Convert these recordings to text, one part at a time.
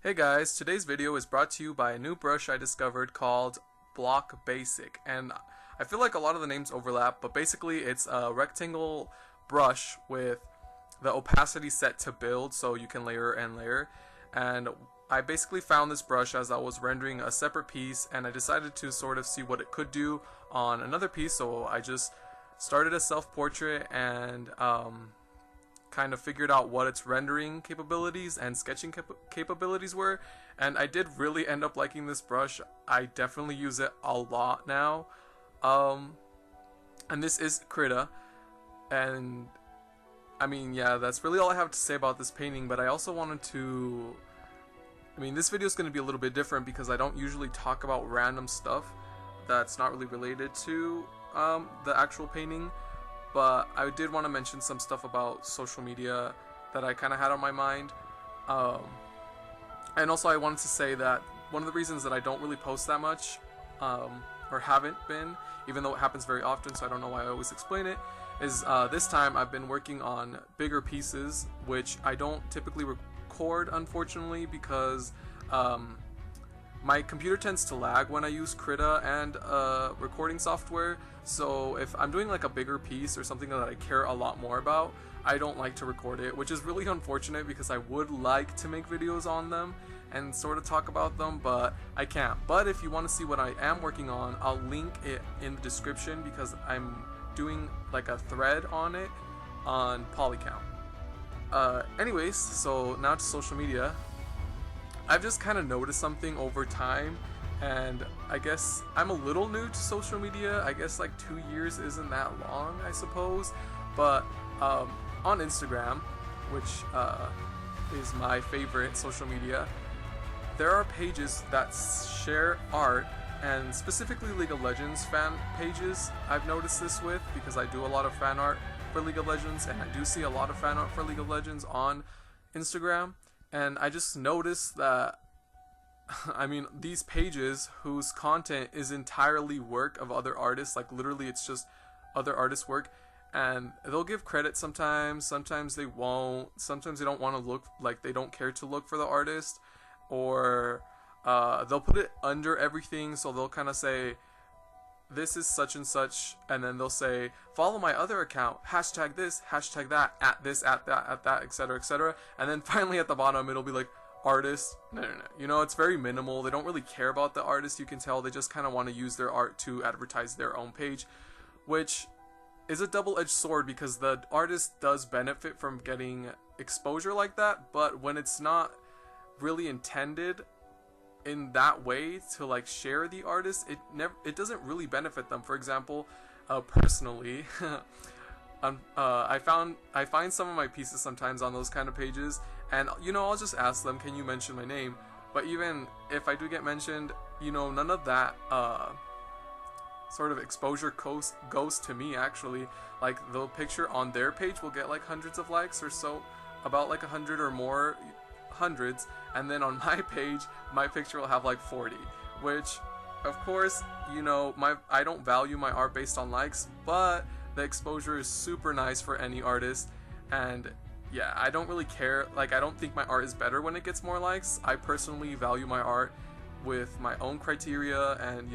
Hey guys, today's video is brought to you by a new brush I discovered called Block Basic, and I feel like a lot of the names overlap, but basically it's a rectangle brush with the opacity set to build so you can layer and layer. And I basically found this brush as I was rendering a separate piece, and I decided to sort of see what it could do on another piece, so I just started a self-portrait and kind of figured out what its rendering capabilities and sketching capabilities were, and I did really end up liking this brush. I definitely use it a lot now. And this is Krita, and I mean, yeah, that's really all I have to say about this painting. But I also wanted to, this video is going to be a little bit different because I don't usually talk about random stuff that's not really related to the actual painting. But I did want to mention some stuff about social media that I kind of had on my mind. And also I wanted to say that one of the reasons that I don't really post that much, or haven't been, even though it happens very often, so I don't know why I always explain it, is this time I've been working on bigger pieces, which I don't typically record, unfortunately, because my computer tends to lag when I use Krita and recording software. So if I'm doing like a bigger piece or something that I care a lot more about, I don't like to record it, which is really unfortunate because I would like to make videos on them and sort of talk about them, but I can't. But if you want to see what I am working on, I'll link it in the description because I'm doing like a thread on it on Polycount. Anyways, so now to social media. I've just kind of noticed something over time, and I guess I'm a little new to social media. I guess like 2 years isn't that long, I suppose. But on Instagram, which is my favorite social media, there are pages that share art, and specifically League of Legends fan pages I've noticed this with, because I do a lot of fan art for League of Legends, and I do see a lot of fan art for League of Legends on Instagram. And I just noticed that, these pages whose content is entirely work of other artists, like literally it's just other artists' work, and they'll give credit sometimes they won't, sometimes they don't want to look, like they don't care to look for the artist, or they'll put it under everything, so they'll kind of say, this is such and such, and then they'll say, follow my other account, hashtag this, hashtag that, at this, at that, etc, etc, and then finally at the bottom it'll be like, artist, no, it's very minimal. They don't really care about the artist, you can tell. They just kind of want to use their art to advertise their own page, which is a double-edged sword because the artist does benefit from getting exposure like that, but when it's not really intended in that way to like share the artist, it doesn't really benefit them. For example, personally, I find some of my pieces sometimes on those kind of pages, and I'll just ask them, can you mention my name? But even if I do get mentioned, none of that sort of exposure goes to me. Actually, like the picture on their page will get like hundreds of likes or so, about like 100 or more, hundreds, and then on my page my picture will have like 40, which of course I don't value my art based on likes, but the exposure is super nice for any artist. And yeah, I don't really care, like I don't think my art is better when it gets more likes. I personally value my art with my own criteria, and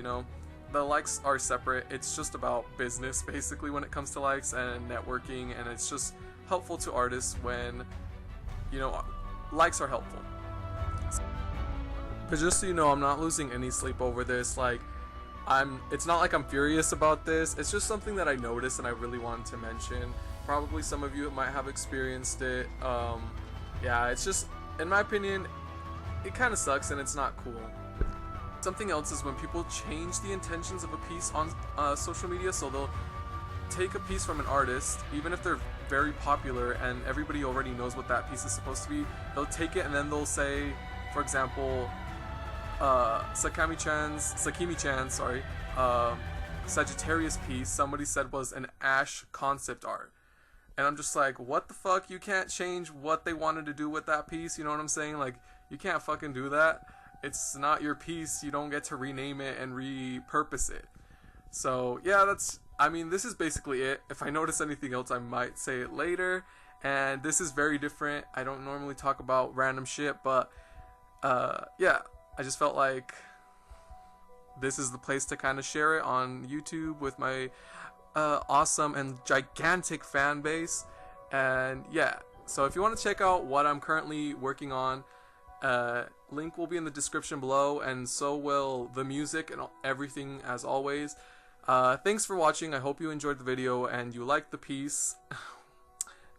the likes are separate. It's just about business basically when it comes to likes and networking, and it's just helpful to artists when likes are helpful. But just so you know, I'm not losing any sleep over this. Like, it's not like I'm furious about this. It's just something that I noticed and I really wanted to mention. Probably some of you might have experienced it. Yeah, it's just, in my opinion, it kind of sucks and it's not cool. Something else is when people change the intentions of a piece on social media. So they'll take a piece from an artist, even if they're very popular and everybody already knows what that piece is supposed to be. They'll take it and then they'll say, for example, Sakimi-chan's Sagittarius piece, somebody said was an Ash concept art. And I'm just like, what the fuck? You can't change what they wanted to do with that piece, you know what I'm saying? Like, you can't fucking do that. It's not your piece. You don't get to rename it and repurpose it. So yeah, this is basically it. If I notice anything else, I might say it later. And this is very different. I don't normally talk about random shit, but yeah, I just felt like this is the place to kind of share it on YouTube with my awesome and gigantic fan base. And yeah, so if you want to check out what I'm currently working on, link will be in the description below, and so will the music and everything as always. Thanks for watching. I hope you enjoyed the video and you liked the piece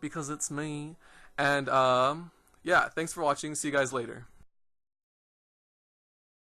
because it's me. And yeah, thanks for watching. See you guys later.